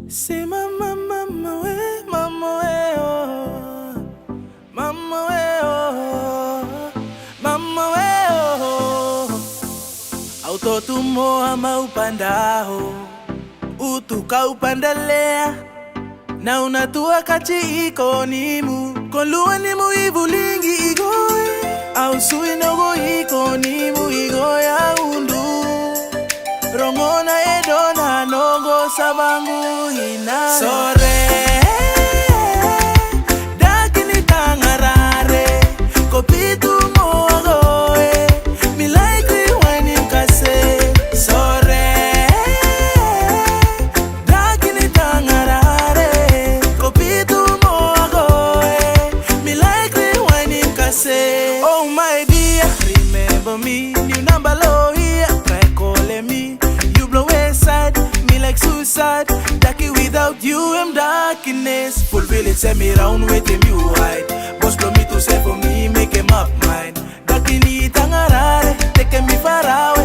Say mama, mama we, oh. Mama we, oh. Mama we, oh. Autotumo ama upandao, utuka upandalea, na unatua kachi ikonimu, kolua ni muivulingi igoi, au sui nogo ikonimu igoya undu, rongona edona nogo sabangu ina sore dakini tangarare kopitu mogoe milaikri wani kase sore dakini tangarare kopitu mogoe milaikri wani kase. Oh my dear, remember me, new number low here, try calling me. Me like suicide, darky without you I'm darkness. Full village send me round with him you hide. Boss blow me to say for me, make him up mine. Darky ni tangarare, take me far out.